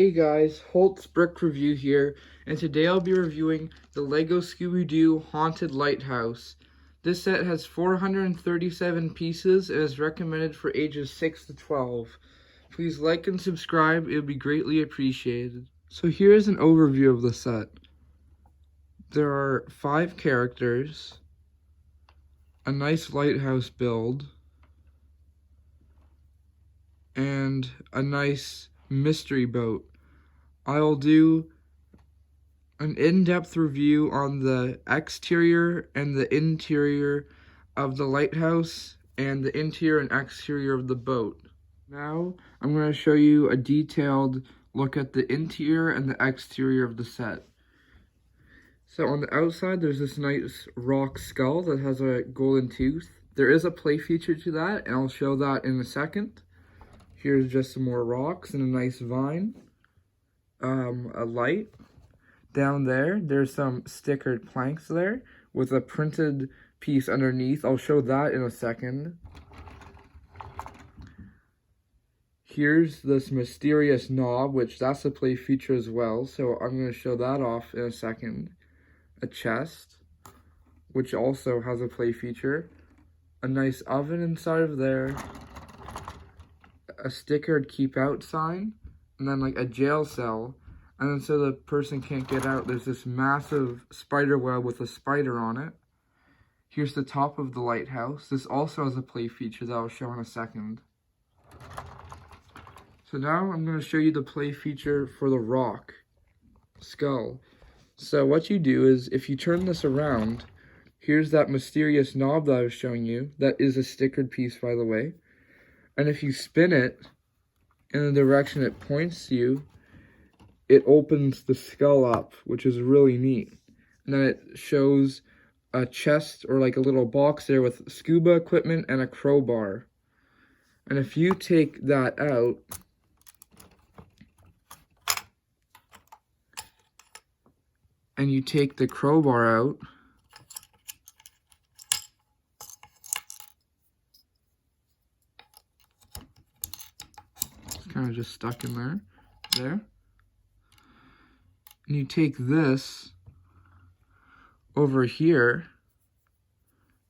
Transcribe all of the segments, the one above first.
Hey guys, Holt's Brick Review here, and today I'll be reviewing the LEGO Scooby-Doo Haunted Lighthouse. This set has 437 pieces and is recommended for ages 6 to 12. Please like and subscribe, it would be greatly appreciated. So here is an overview of the set. There are 5 characters, a nice lighthouse build, and a nice mystery boat. I'll do an in-depth review on the exterior and the interior of the lighthouse and the interior and exterior of the boat. Now I'm going to show you a detailed look at the interior and the exterior of the set. So on the outside there's this nice rock skull that has a golden tooth. There is a play feature to that, and I'll show that in a second. Here's just some more rocks and a nice vine. A light. Down there's some stickered planks there with a printed piece underneath. I'll show that in a second. Here's this mysterious knob, which that's a play feature as well, so I'm going to show that off in a second. A chest, which also has a play feature. A nice oven inside of there. A stickered keep out sign. And then like a jail cell, and then so the person can't get out, there's this massive spider web with a spider on it. Here's the top of the lighthouse. This also has a play feature that I'll show in a second. So now I'm going to show you the play feature for the rock skull. So what you do is, if you turn this around, here's that mysterious knob that I was showing you. That is a stickered piece, by the way. And if you spin it in the direction it points to you, it opens the skull up, which is really neat. And then it shows a chest or like a little box there with scuba equipment and a crowbar. And if you take that out, and you take the crowbar out, kind of just stuck in there. And you take this over here,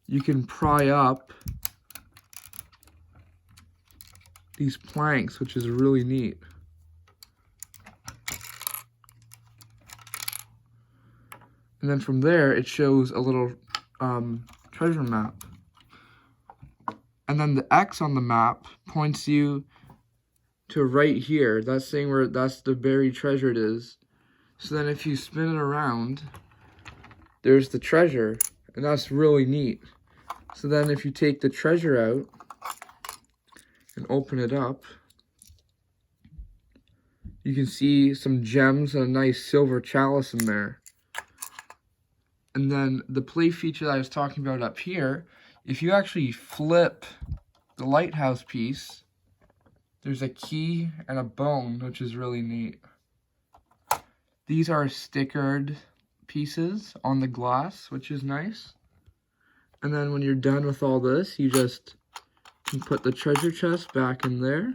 you can pry up these planks, which is really neat. And then from there, it shows a little treasure map. And then the X on the map points you to right here. That's saying where that's the buried treasure it is. So then if you spin it around, there's the treasure, and that's really neat. So then if you take the treasure out and open it up, you can see some gems and a nice silver chalice in there. And then the play feature that I was talking about up here, if you actually flip the lighthouse piece, there's a key and a bone, which is really neat. These are stickered pieces on the glass, which is nice. And then when you're done with all this, you just can put the treasure chest back in there.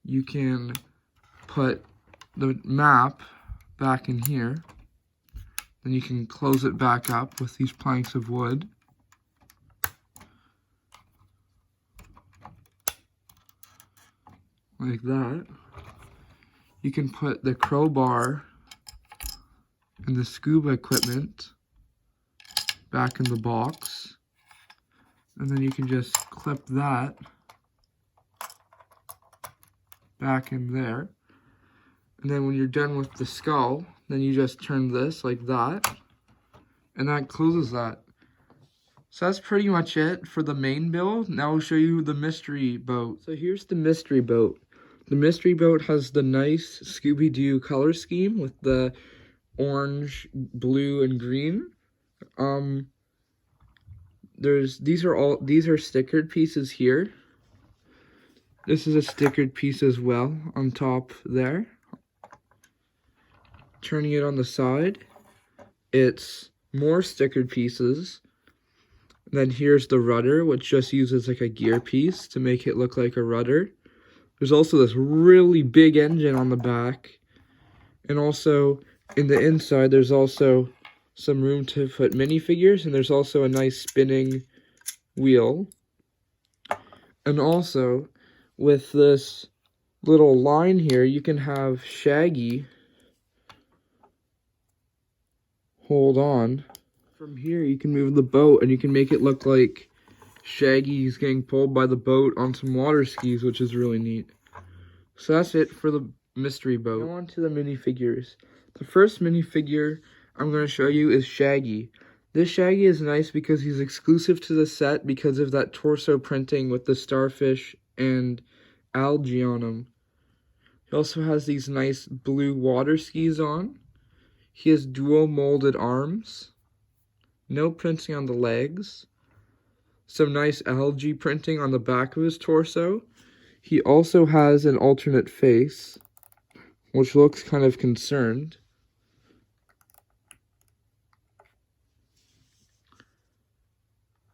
You can put the map back in here. Then you can close it back up with these planks of wood. Like that. You can put the crowbar and the scuba equipment back in the box. And then you can just clip that back in there. And then when you're done with the skull, then you just turn this like that. And that closes that. So that's pretty much it for the main build. Now I'll show you the mystery boat. So here's the mystery boat. The mystery boat has the nice Scooby-Doo color scheme with the orange, blue, and green. These are stickered pieces here. This is a stickered piece as well on top there. Turning it on the side, it's more stickered pieces. Then here's the rudder, which just uses like a gear piece to make it look like a rudder. There's also this really big engine on the back. And also, in the inside, there's also some room to put minifigures. And there's also a nice spinning wheel. And also, with this little line here, you can have Shaggy hold on. From here, you can move the boat, and you can make it look like Shaggy's getting pulled by the boat on some water skis, which is really neat. So that's it for the mystery boat. Go on to the minifigures. The first minifigure I'm going to show you is Shaggy. This Shaggy is nice because he's exclusive to the set because of that torso printing with the starfish and algae on him. He also has these nice blue water skis on. He has dual molded arms. No printing on the legs. Some nice algae printing on the back of his torso. He also has an alternate face, which looks kind of concerned.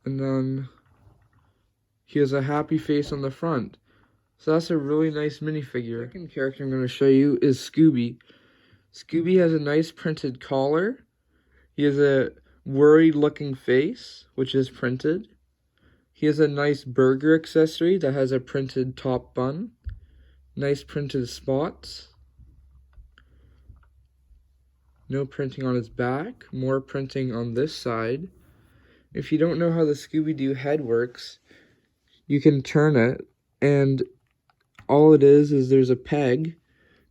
And then he has a happy face on the front. So that's a really nice minifigure. The second character I'm going to show you is Scooby. Scooby has a nice printed collar. He has a worried looking face, which is printed. He has a nice burger accessory that has a printed top bun. Nice printed spots. No printing on his back. More printing on this side. If you don't know how the Scooby-Doo head works, you can turn it, and all it is there's a peg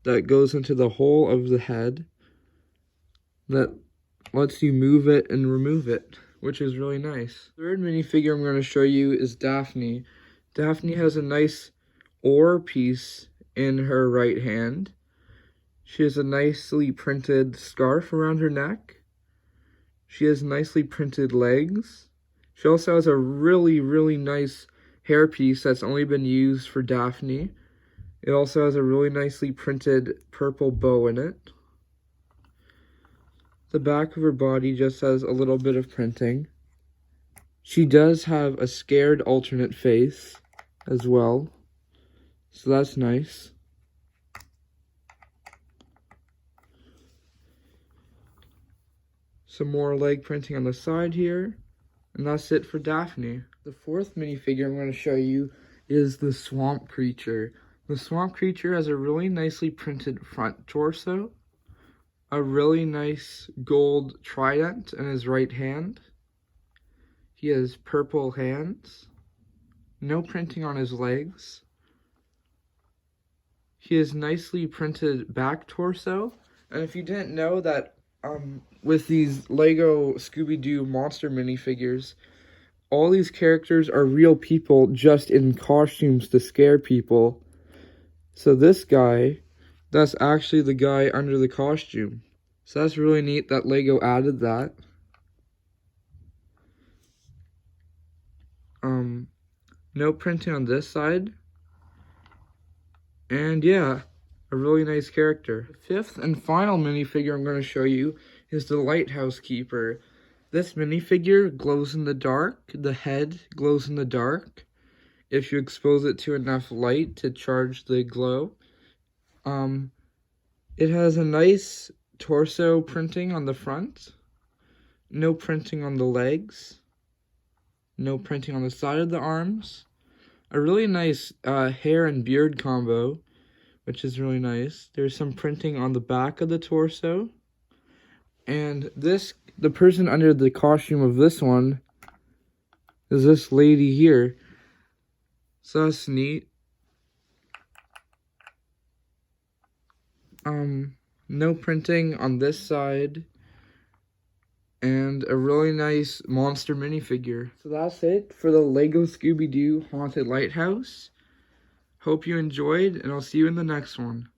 that goes into the hole of the head that lets you move it and remove it, which is really nice. The third minifigure I'm going to show you is Daphne. Daphne has a nice oar piece in her right hand. She has a nicely printed scarf around her neck. She has nicely printed legs. She also has a really, really nice hairpiece that's only been used for Daphne. It also has a really nicely printed purple bow in it. The back of her body just has a little bit of printing. She does have a scared alternate face as well, so that's nice. Some more leg printing on the side here, and that's it for Daphne. The fourth minifigure I'm going to show you is the swamp creature. The swamp creature has a really nicely printed front torso, a really nice gold trident in his right hand. He has purple hands, no printing on his legs. He has nicely printed back torso, and if you didn't know that with these Lego Scooby-Doo monster minifigures, all these characters are real people just in costumes to scare people. So this guy, that's actually the guy under the costume. So that's really neat that Lego added that. No printing on this side. And yeah, a really nice character. The fifth and final minifigure I'm going to show you is the Lighthouse Keeper. This minifigure glows in the dark. The head glows in the dark if you expose it to enough light to charge the glow. It has a nice torso printing on the front. No printing on the legs. No printing on the side of the arms. A really nice hair and beard combo, which is really nice. There's some printing on the back of the torso. And the person under the costume of this one is this lady here. So that's neat. No printing on this side. And a really nice monster minifigure. So that's it for the Lego Scooby-Doo Haunted Lighthouse. Hope you enjoyed, and I'll see you in the next one.